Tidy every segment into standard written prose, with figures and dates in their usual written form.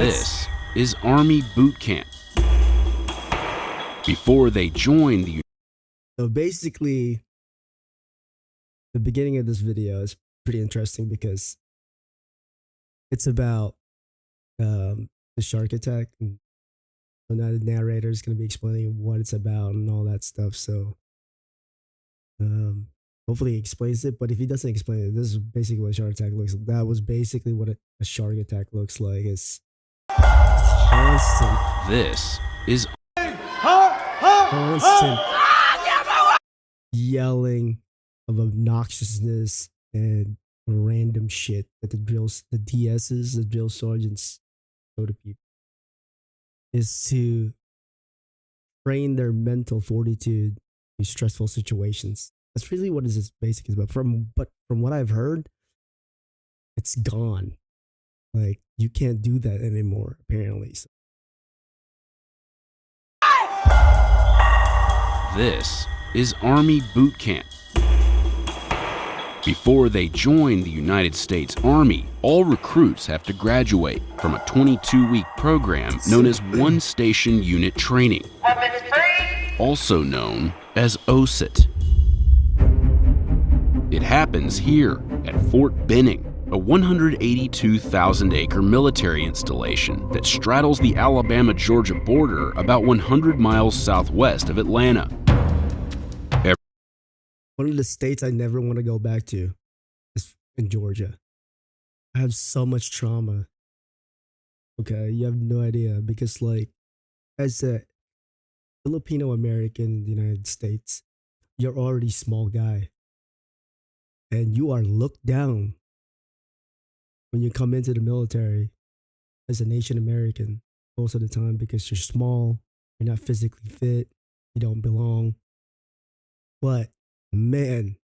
This is Army Boot Camp. Before they join the... So basically, the beginning of this video is pretty interesting because it's about the shark attack. And so now the narrator is going to be explaining what it's about and all that stuff. So hopefully he explains it. But if he doesn't explain it, this is basically what a shark attack looks like. That was basically what a shark attack looks like. It's constant. This is constant yelling of obnoxiousness and random shit that the DSs, the drill sergeants, show to people, is to train their mental fortitude in stressful situations. That's really what this basic is about. But from what I've heard, it's gone. Like, you can't do that anymore, apparently. So. This is Army Boot Camp. Before they join the United States Army, all recruits have to graduate from a 22-week program known as One Station Unit Training, also known as OSUT. It happens here at Fort Benning, a 182,000-acre military installation that straddles the Alabama-Georgia border about 100 miles southwest of Atlanta. One of the states I never want to go back to is in Georgia. I have so much trauma. Okay, you have no idea, because like, as a Filipino American in the United States, you're already a small guy. And you are looked down when you come into the military as an Asian American most of the time, because you're small, you're not physically fit, you don't belong. But man,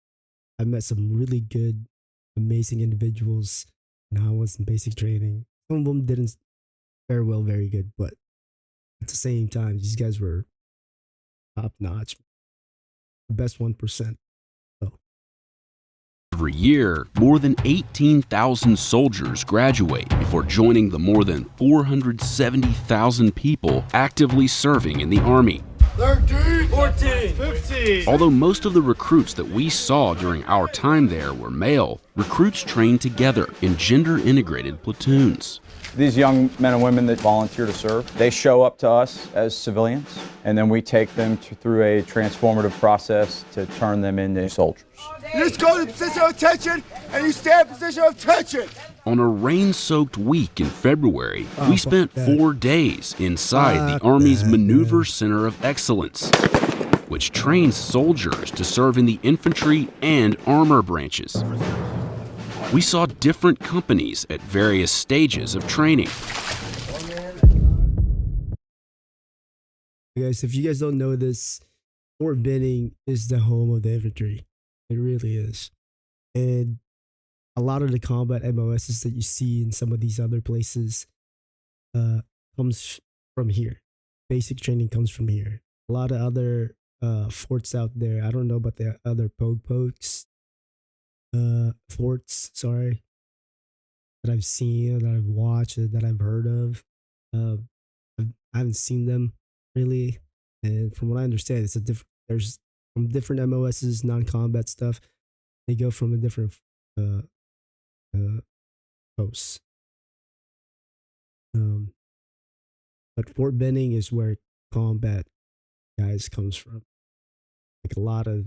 I met some really good, amazing individuals when I was in basic training. Some of them didn't fare well, very good, but at the same time, these guys were top notch, the best 1%. Every year, more than 18,000 soldiers graduate before joining the more than 470,000 people actively serving in the Army. 13, 14, 15. Although most of the recruits that we saw during our time there were male, recruits trained together in gender-integrated platoons. These young men and women that volunteer to serve, they show up to us as civilians, and then we take them through a transformative process to turn them into soldiers. You just go to the position of attention, and you stay in position of attention. On a rain-soaked week in February, we spent 4 days inside the Army's Maneuver Center of Excellence, which trains soldiers to serve in the infantry and armor branches. We saw different companies at various stages of training. Guys, if you guys don't know this, Fort Benning is the home of the infantry. It really is. And a lot of the combat MOSs that you see in some of these other places comes from here. Basic training comes from here. A lot of other forts out there, I don't know about the other pokes. Forts, sorry, that I've seen, that I've watched, that I've heard of. I haven't seen them really, and from what I understand, it's a different. There's from different MOSs, non-combat stuff. They go from a different posts. But Fort Benning is where combat guys comes from. Like a lot of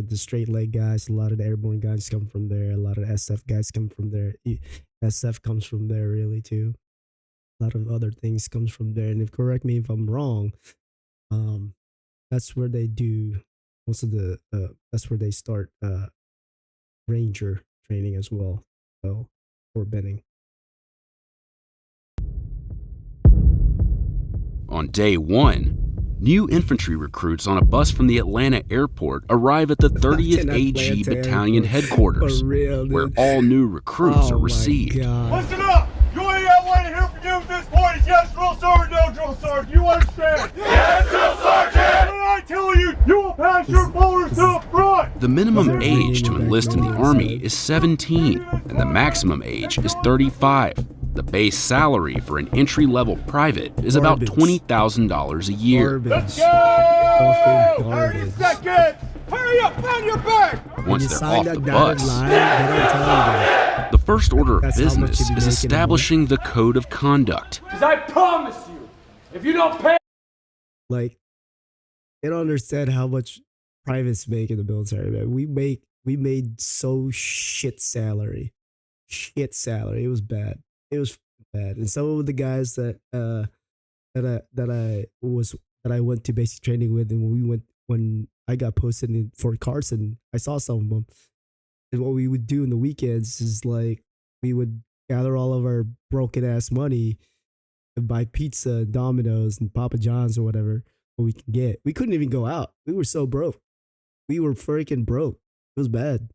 the straight leg guys, a lot of the airborne guys come from there. A lot of SF guys come from there. SF comes from there really too. A lot of other things comes from there. And correct me if I'm wrong, that's where they do most of the. That's where they start Ranger training as well. So Fort Benning. On day one, new infantry recruits on a bus from the Atlanta airport arrive at the 30th AG Battalion headquarters, where all new recruits are received. Listen up! You only got one here for you at this point is yes, drill sergeant, no drill sergeant. You understand? Yes, drill sergeant! When I tell you, you will pass your folders to the front! The minimum age to enlist in the Army is 17, and the maximum age is 35. The base salary for an entry-level private is about Garbage. $20,000 a year. Garbage. Go! Fucking 30 garbage. seconds! Hurry up on your back! When Once you they're sign off that the dotted bus, line, they don't tell you that. the first order of That's how much business you'd be is making a month. establishing the code of conduct. Because I promise you, if you don't pay... Like, they don't understand how much privates make in the military, man. We made so shit salary. Shit salary. It was bad. It was bad. And some of the guys that I went to basic training with, and when I got posted in Fort Carson, I saw some of them. And what we would do in the weekends is like we would gather all of our broken ass money and buy pizza and Domino's and Papa John's or whatever we can get. We couldn't even go out. We were so broke. We were freaking broke. It was bad.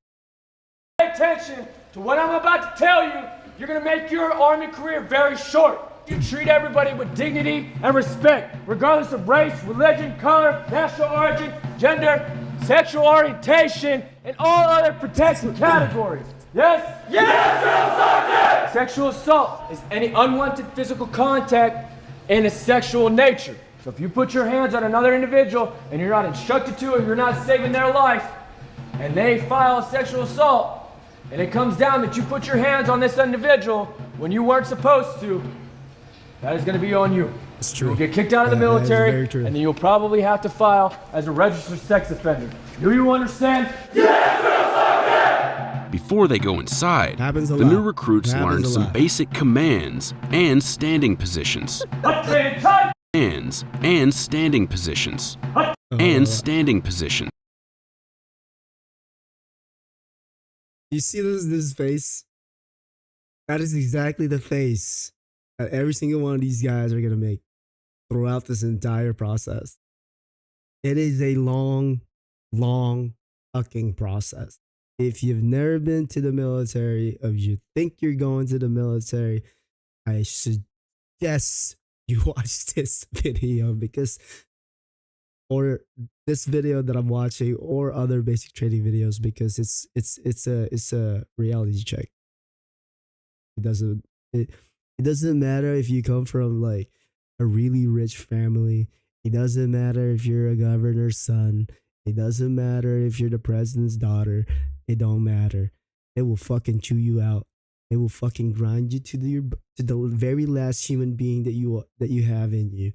Pay attention to what I'm about to tell you. You're gonna make your Army career very short. You treat everybody with dignity and respect, regardless of race, religion, color, national origin, gender, sexual orientation, and all other protected categories. Yes? Yes, Drill Sergeant! Sexual assault is any unwanted physical contact in a sexual nature. So if you put your hands on another individual and you're not instructed to, or you're not saving their life, and they file a sexual assault, and it comes down that you put your hands on this individual when you weren't supposed to, that is going to be on you. It's true. You'll get kicked out of the That is military, very true. and then you'll probably have to file as a registered sex offender. Do you understand? Before they go inside, Happens a the new lot. recruits Happens learn a some lot. basic commands and standing positions. Commands and standing positions. And standing position. You see this face? That is exactly the face that every single one of these guys are gonna make throughout this entire process. It is a long, long fucking process. If you've never been to the military, or you think you're going to the military, I suggest you watch this video or this video that I'm watching, or other basic training videos, because it's a reality check. It doesn't matter if you come from like a really rich family. It doesn't matter if you're a governor's son. It doesn't matter if you're the president's daughter. It don't matter. They will fucking chew you out. They will fucking grind you to the very last human being that you have in you,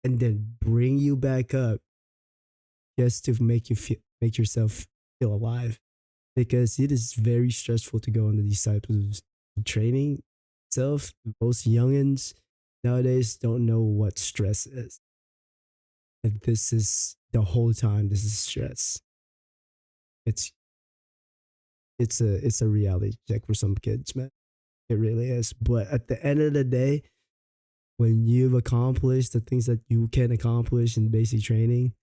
and then bring you back up just to make yourself feel alive. Because it is very stressful to go into these types of training itself. Most youngins nowadays don't know what stress is. And this is the whole time. This is stress. It's a reality check for some kids, man. It really is. But at the end of the day, when you've accomplished the things that you can accomplish in basic training,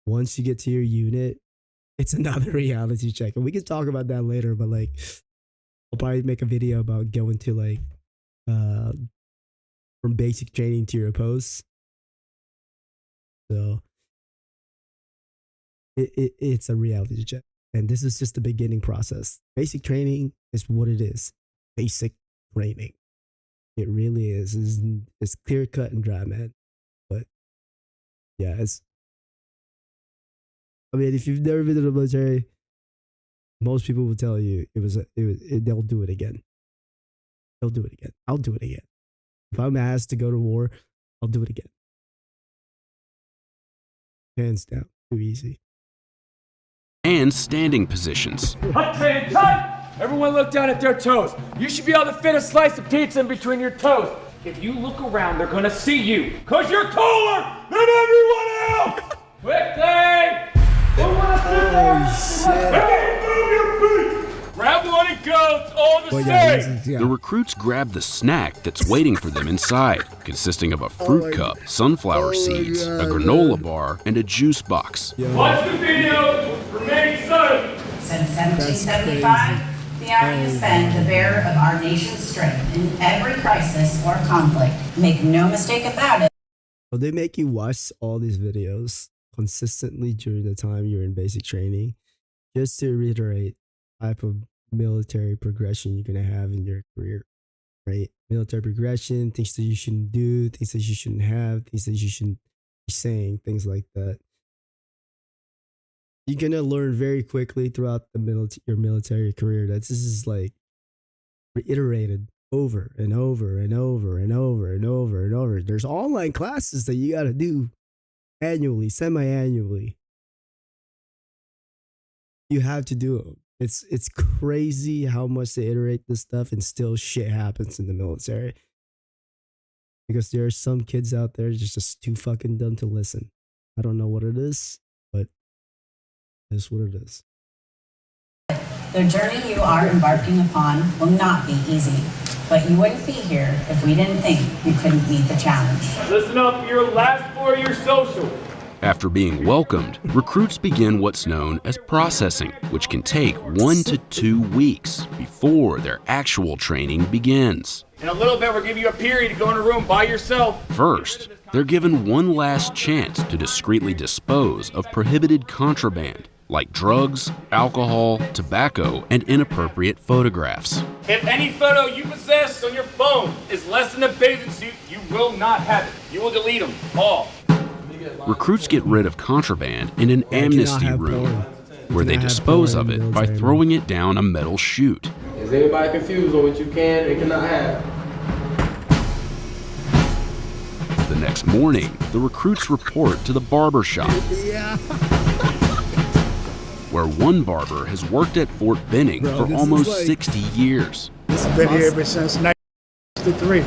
once you get to your unit, it's another reality check. And we can talk about that later, but like, I'll probably make a video about going to like, from basic training to your posts. So it's a reality check. And this is just the beginning process. Basic training is what it is. Basic training. It really is. It's clear cut and dry, man. But yeah, I mean, if you've never been to the military, most people will tell you they'll do it again. They'll do it again. I'll do it again. If I'm asked to go to war, I'll do it again. Hands down. Too easy. And standing positions. Everyone look down at their toes. You should be able to fit a slice of pizza in between your toes. If you look around, they're gonna see you. Cause you're taller than everyone else! Quickly! Move your feet! Grab one and go, it's all the But yeah, same! The recruits grab the snack that's waiting for them inside, consisting of a fruit cup, sunflower seeds, a granola bar, and a juice box. Watch the video, remain silent! Since 1775, the Army has been the bearer of our nation's strength in every crisis or conflict. Make no mistake about it. So they make you watch all these videos consistently during the time you're in basic training, just to reiterate type of military progression you're gonna have in your career. right? Military progression, things that you shouldn't do, things that you shouldn't have, things that you shouldn't be saying, things like that. You're gonna learn very quickly throughout your military career that this is like reiterated over and over and over and over and over and over. There's online classes that you gotta do annually, semi-annually. You have to do them. It's crazy how much they iterate this stuff and still shit happens in the military. Because there are some kids out there just too fucking dumb to listen. I don't know what it is, but it's what it is. The journey you are embarking upon will not be easy, but you wouldn't be here if we didn't think you couldn't meet the challenge. Listen up for your last 4-year social. After being welcomed, recruits begin what's known as processing, which can take 1 to 2 weeks before their actual training begins. In a little bit, we'll give you a period to go in a room by yourself. First, they're given one last chance to discreetly dispose of prohibited contraband, like drugs, alcohol, tobacco, and inappropriate photographs. If any photo you possess on your phone is less than a bathing suit, you will not have it. You will delete them all. Recruits get rid of contraband in an amnesty room, where they dispose of it by throwing it down a metal chute. Is anybody confused on what you can and cannot have? The next morning, the recruits report to the barber shop, where one barber has worked at Fort Benning for almost 60 years. It's been here ever since 1963.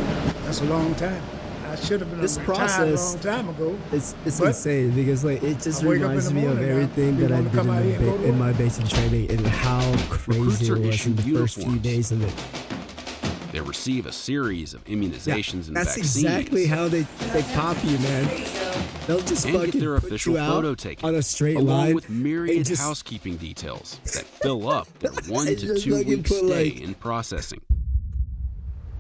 That's a long time. I should have been retired a long time ago. It's insane because like it just reminds me of everything that I did in my basic training and how crazy it was in the first few days of it. They receive a series of immunizations and that's vaccines. That's exactly how they pop you, man. They'll just and fucking get their put official you photo out taken, on a straight along line with myriad just, housekeeping details that fill up their 1 to just 2 fucking week put, stay like, in processing.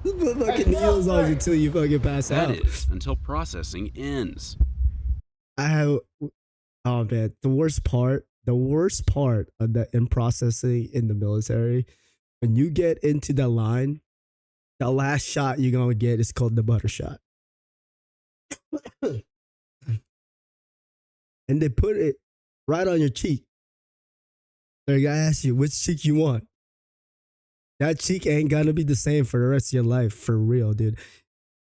put fucking needles on you until you fucking pass out. That is, until processing ends. Oh man, the worst part of the in processing in the military, when you get into the line, the last shot you're gonna get is called the butter shot. And they put it right on your cheek. They're gonna ask you which cheek you want. That cheek ain't gonna be the same for the rest of your life, for real, dude.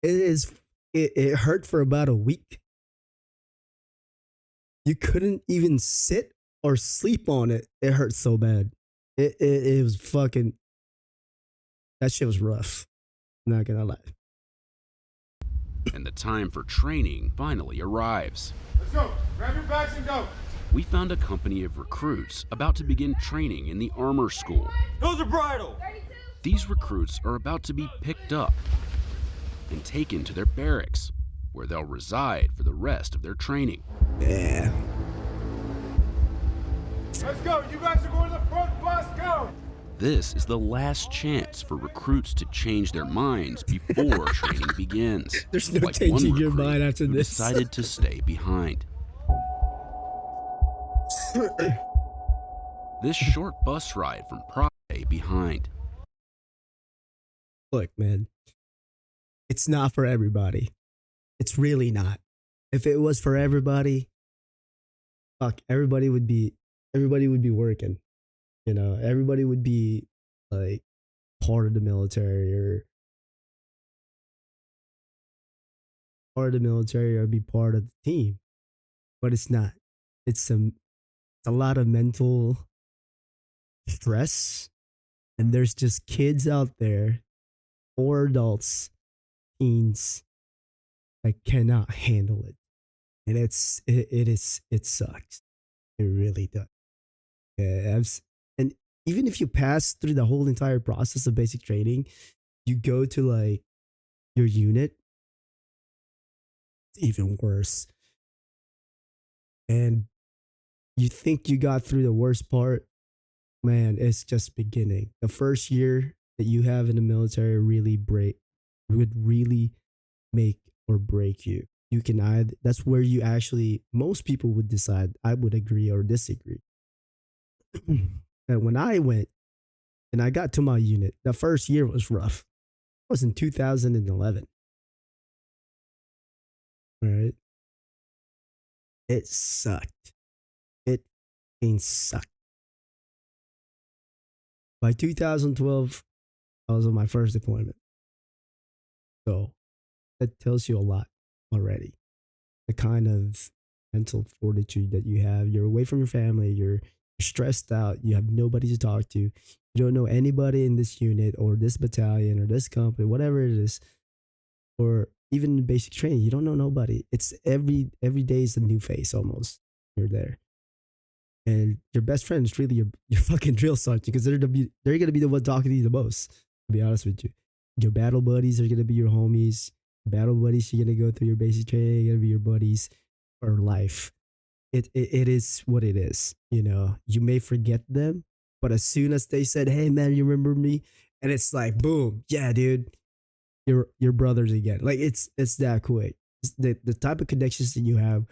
It hurt for about a week. You couldn't even sit or sleep on it. It hurt so bad. It was fucking, that shit was rough. I'm not gonna lie. And the time for training finally arrives. Let's go. Grab your bags and go. We found a company of recruits about to begin training in the armor school. Those are bridle. These recruits are about to be picked up and taken to their barracks, where they'll reside for the rest of their training. Yeah. Let's go. You guys are going to the front. Bus, go. This is the last chance for recruits to change their minds before training begins. There's no like changing one your recruit mind after who this. decided to stay behind. This short bus ride from Prague stay behind. Look, man, it's not for everybody. It's really not. If it was for everybody, fuck, everybody would be working. You know, everybody would be like part of the military or be part of the team. But it's not. It's a lot of mental stress, and there's just kids out there, or adults, teens, that cannot handle it, and it sucks. It really does. Yeah, and even if you pass through the whole entire process of basic training, you go to like your unit, it's even worse. And you think you got through the worst part, man, it's just beginning. The first year that you have in the military would really make or break you. You can either, that's where you actually, most people would decide, I would agree or disagree. And when I went and I got to my unit, the first year was rough. was in 2011. All right. It sucked. It sucked. By 2012, I was on my first deployment. So that tells you a lot already. The kind of mental fortitude that you have. You're away from your family. You're stressed out. You have nobody to talk to. You don't know anybody in this unit or this battalion or this company, whatever it is, or even in basic training. You don't know nobody. It's every day is a new face almost. You're there. And your best friend is really your fucking drill sergeant because they're gonna be the one talking to you the most. To be honest with you, your battle buddies are gonna be your homies. Battle buddies, you're gonna go through your basic training. Gonna be your buddies for life. It is what it is. You know, you may forget them, but as soon as they said, "Hey man, you remember me?" and it's like, boom, yeah, dude, you're brothers again. Like it's that quick. It's the type of connections that you have.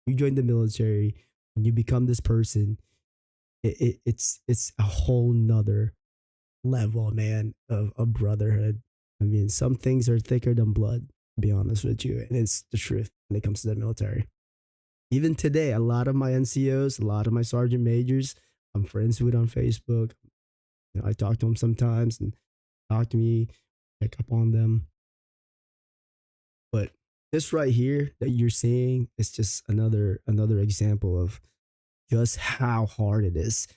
You join the military and you become this person. It's a whole nother level, man, of brotherhood. I mean, some things are thicker than blood, to be honest with you. And it's the truth when it comes to the military. Even today, a lot of my NCOs, a lot of my sergeant majors, I'm friends with on Facebook. You know, I talk to them sometimes and talk to me, check up on them. But this right here that you're seeing is just another example of just how hard it is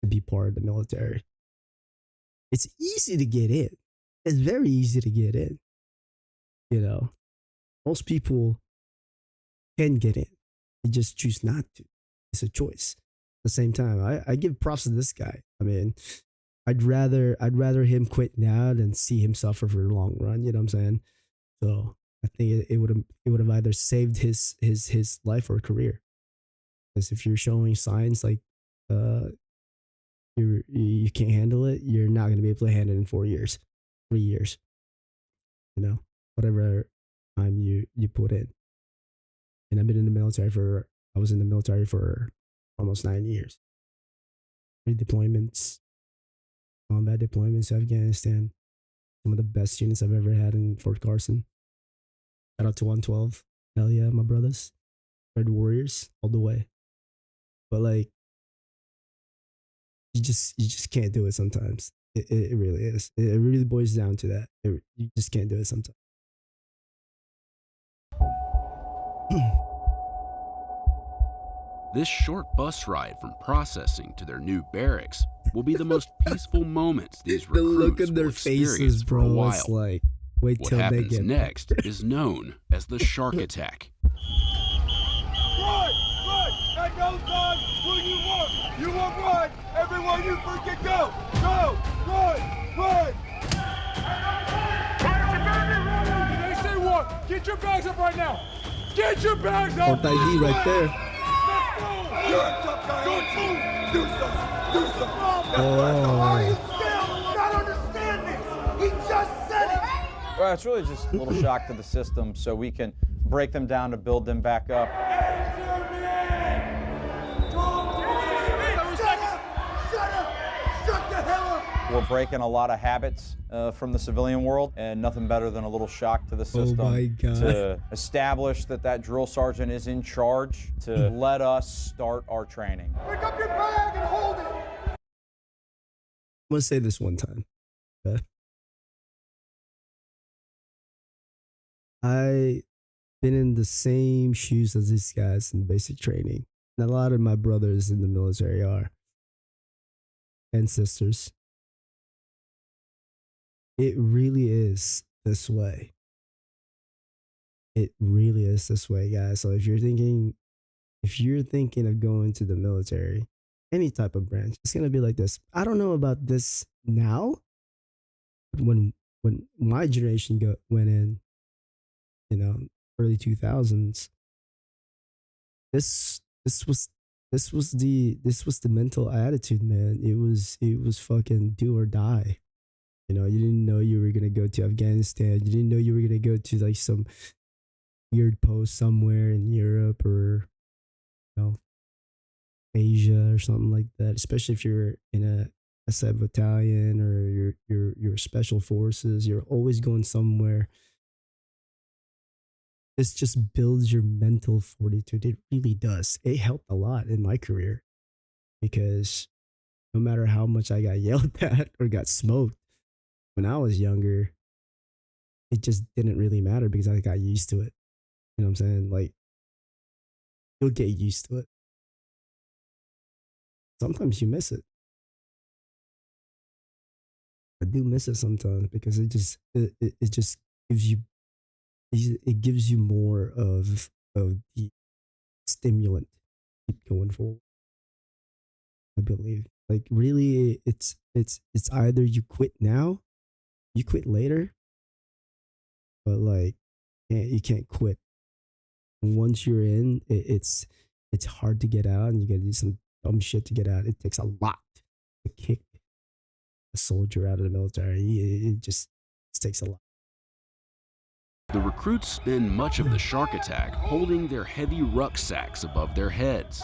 to be part of the military. It's easy to get in. It's very easy to get in. You know, most people can get in. They just choose not to. It's a choice. At the same time, I give props to this guy. I mean, I'd rather him quit now than see him suffer for the long run. You know what I'm saying? So I think it would have either saved his life or career. Because if you're showing signs like you can't handle it, you're not going to be able to handle it in 4 years, 3 years. You know, whatever time you put in. And I was in the military for almost 9 years. 3 deployments, combat deployments to Afghanistan. Some of the best units I've ever had in Fort Carson. Shout out to 112. Hell yeah, my brothers. Red Warriors all the way. But like, you just can't do it sometimes. It really is. It really boils down to that. You just can't do it sometimes. This short bus ride from processing to their new barracks will be the most peaceful moments these The look recruits on their will faces, experience for a bro, while. it's like, wait What till they happens get next is known as the shark attack. Run! Run! At no time will you run! You will run! Everyone you freaking go! Go! Run! Run! They say what? Get your bags up right now! Get your bags up! Port ID right there. You're a tough guy, aren't you? Do something! Do something! Oh. Are you still not understanding? He just said it! Well, it's really just a little shock to the system so we can break them down to build them back up. We're breaking a lot of habits from the civilian world, and nothing better than a little shock to the system my God. to establish that drill sergeant is in charge to let us start our training. Pick up your bag and hold it! I'm gonna say this one time. Okay? I been in the same shoes as these guys in basic training. And a lot of my brothers in the military are. And sisters. It really is this way. It really is this way, guys. So if you're thinking of going to the military, any type of branch, it's gonna be like this. I don't know about this now, but when my generation went in, you know, early 2000s, this was the mental attitude, man. It was fucking do or die. You know, you didn't know you were gonna go to Afghanistan. You didn't know you were gonna go to like some weird post somewhere in Europe or, you know, Asia or something like that. Especially if you're in a SF battalion or your special forces, you're always going somewhere. This just builds your mental fortitude. It really does. It helped a lot in my career because no matter how much I got yelled at or got smoked when I was younger, it just didn't really matter because I got used to it. You know what I'm saying? Like, you'll get used to it. Sometimes you miss it. I do miss it sometimes because it just gives you more of the stimulant to keep going forward. I believe, like, really, it's either you quit now, you quit later, but like, you can't quit. Once you're in, it's hard to get out, and you gotta do some dumb shit to get out. It takes a lot to kick a soldier out of the military. It just takes a lot. The recruits spend much of the shark attack holding their heavy rucksacks above their heads,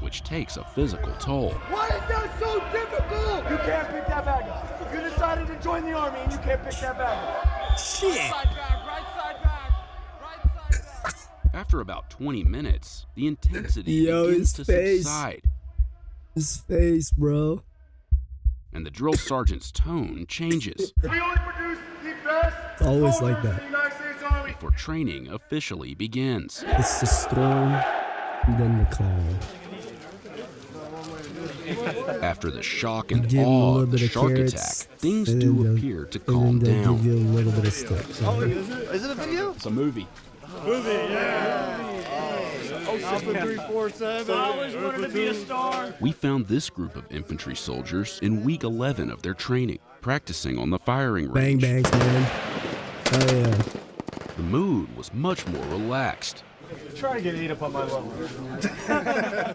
which takes a physical toll. Why is that so difficult? You can't pick that bag up. You decided to join the army and you can't pick that bag up. Shit. Right side bag, right side bag, right side bag. After about 20 minutes, the intensity begins to subside. His face, bro. And the drill sergeant's tone changes. We only produce the best. It's always like that. The United States Army. Before training officially begins. It's the storm, and then the calm. After the shock and Give 'em a awe little of the bit of shark carrots, attack, things and do then appear to and calm then they'll down. give you a little bit of sticks. Is it a video? It's a movie. Alpha 347. I always wanted to be a star. We found this group of infantry soldiers in week 11 of their training, practicing on the firing Bang range. bangs, man. Oh yeah. The mood was much more relaxed, Try to get 8 up on my level.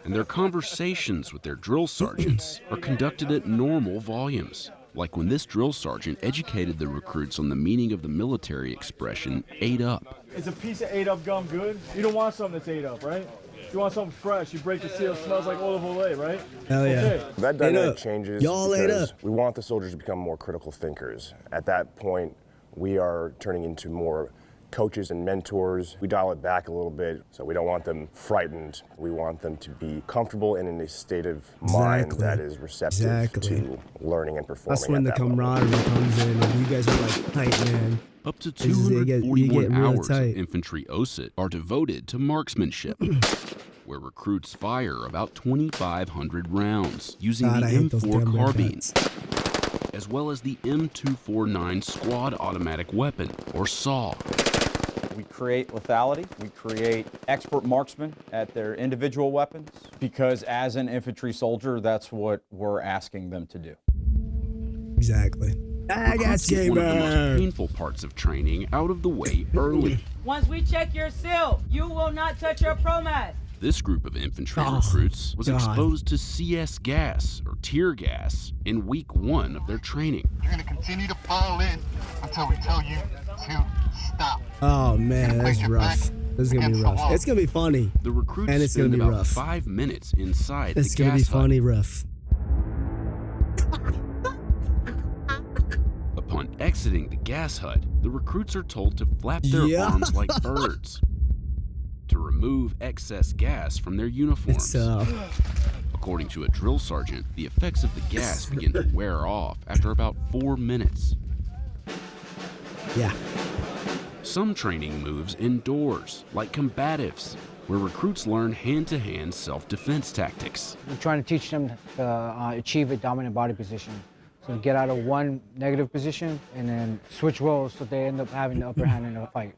and their conversations with their drill sergeants are conducted at normal volumes. Like when this drill sergeant educated the recruits on the meaning of the military expression, 8 up. Is a piece of 8 up gum good? You don't want something that's 8 up, right? You want something fresh. You break the seal, it smells like olive oil, right? Hell yeah. Okay. That Ate dynamic up. changes Y'all ate because up. we want the soldiers to become more critical thinkers. At that point, we are turning into more coaches and mentors. We dial it back a little bit, so we don't want them frightened. We want them to be comfortable and in a state of mind Exactly. that is receptive to learning and performing. That's when the at that level. camaraderie comes in, and you guys are like tight, man. Up to You get 241 real hours tight. of infantry OSIT are devoted to marksmanship, where recruits fire about 2,500 rounds using God, the I hate those M4 damn red carbines, dots. as well as the M249 squad automatic weapon, or SAW. We create lethality. We create expert marksmen at their individual weapons because as an infantry soldier, that's what we're asking them to do. Exactly. I got Recruits get one of the most gamer. painful parts of training out of the way early. Once we check your seal, you will not touch your ProMat. This group of infantry Oh, recruits was God. exposed to CS gas, or tear gas, in week 1 of their training. You're going to continue to pile in until we tell you to stop. Oh man, that's rough. This is gonna be rough. It's gonna be funny. The recruits And it's gonna spend be about rough. 5 minutes inside It's the gonna be gas hut. funny rough. Upon exiting the gas hut, the recruits are told to flap their Yeah. arms like birds to remove excess gas from their uniforms. It's According to a drill sergeant, the effects of the gas begin to wear off after about 4 minutes. yeah. Some training moves indoors, like combatives, where recruits learn hand-to-hand self-defense tactics. We're trying to teach them to achieve a dominant body position. So get out of one negative position and then switch roles so they end up having the upper hand in a fight.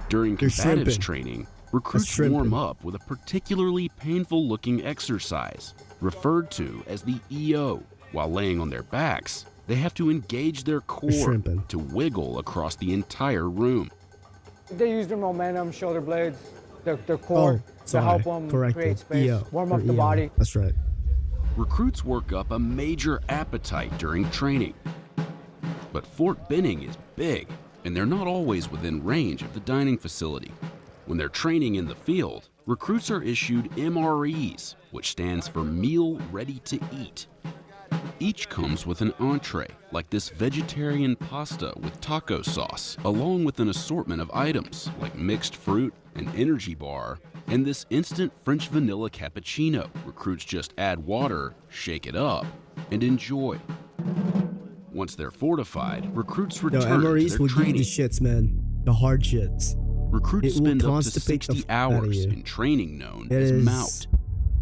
During You're combatives shrimping. training, recruits shrimping. warm up with a particularly painful-looking exercise, referred to as the EO. While laying on their backs, they have to engage their core shrimping. to wiggle across the entire room. They use their momentum, shoulder blades, their core to sorry. help them Corrected. create space, EO, warm or up the EO. body. That's right. Recruits work up a major appetite during training. But Fort Benning is big, and they're not always within range of the dining facility. When they're training in the field, Recruits are issued MREs, which stands for Meal Ready to Eat. Each comes with an entree, like this vegetarian pasta with taco sauce, along with an assortment of items like mixed fruit, an energy bar, and this instant French vanilla cappuccino. Recruits just add water, shake it up, and enjoy. Once they're fortified, recruits return to MREs their will give you training. the shits, man. The hard shits. Recruits It will spend up to constipate the 60 fuck outta hours you. in training known It as is- MOUT,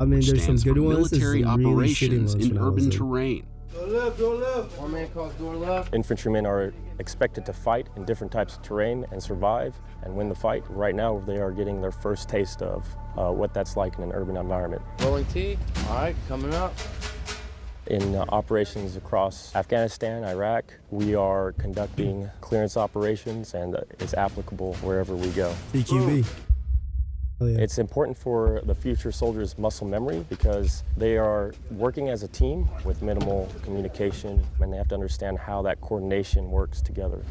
I mean, which there's some stands good for ones. There's military some really shitty operations ones in when I was urban in. terrain. Door left, door left. One man calls door left. Infantrymen are expected to fight in different types of terrain and survive and win the fight. Right now, they are getting their first taste of what that's like in an urban environment. Rolling T. All right, coming up. In operations across Afghanistan, Iraq, we are conducting clearance operations, and it's applicable wherever we go. CQB. Oh, yeah. It's important for the future soldiers' muscle memory because they are working as a team with minimal communication, and they have to understand how that coordination works together.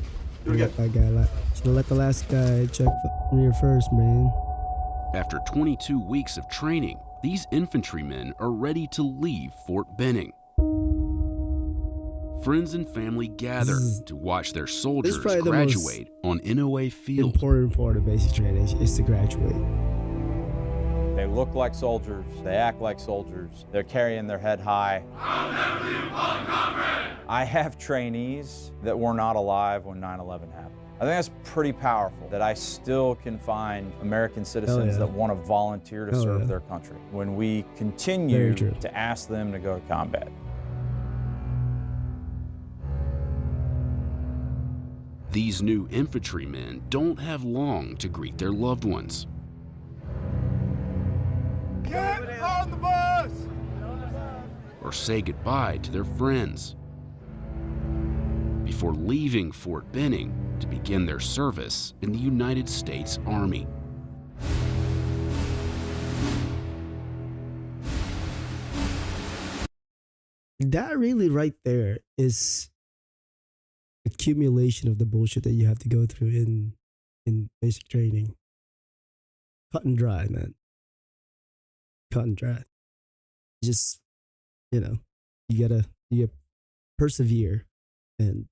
Let that guy, should let the last guy check rear first, man. After 22 weeks of training, these infantrymen are ready to leave Fort Benning. Friends and family gather to watch their soldiers probably the graduate on NOA field. Important part of basic training is to graduate. They look like soldiers, they act like soldiers, they're carrying their head high. I have trainees that were not alive when 9/11 happened. I think that's pretty powerful that I still can find American citizens yeah. that want to volunteer to Hell serve yeah. their country when we Very continue true. to ask them to go to combat. These new infantrymen don't have long to greet their loved ones. Get on the bus! Or say goodbye to their friends before leaving Fort Benning to begin their service in the United States Army. That really right there is accumulation of the bullshit that you have to go through in basic training. Cut and dry, man. Cut and dry. Just, you gotta persevere and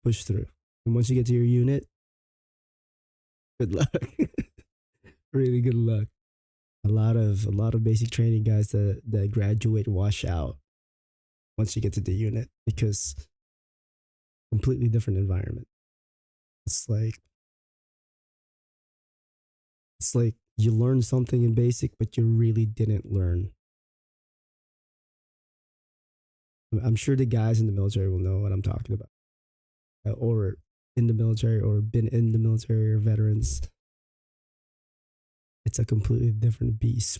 push through. And once you get to your unit, good luck. Really good luck. A lot of basic training guys that graduate wash out once you get to the unit because completely different environment. It's like you learned something in basic, but you really didn't learn. I'm sure the guys in the military will know what I'm talking about. Or in the military, or been in the military, or veterans. It's a completely different beast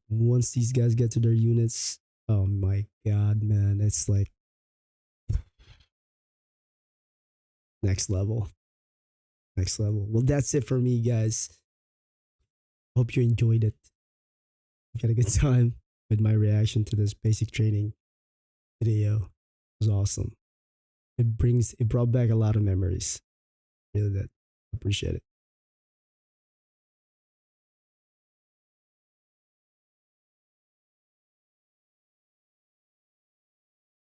once these guys get to their units. Oh my God, man. It's like next level. Next level. Well, that's it for me, guys. Hope you enjoyed it. You had a good time with my reaction to this basic training video. It was awesome. It brought back a lot of memories. Really did. Appreciate it.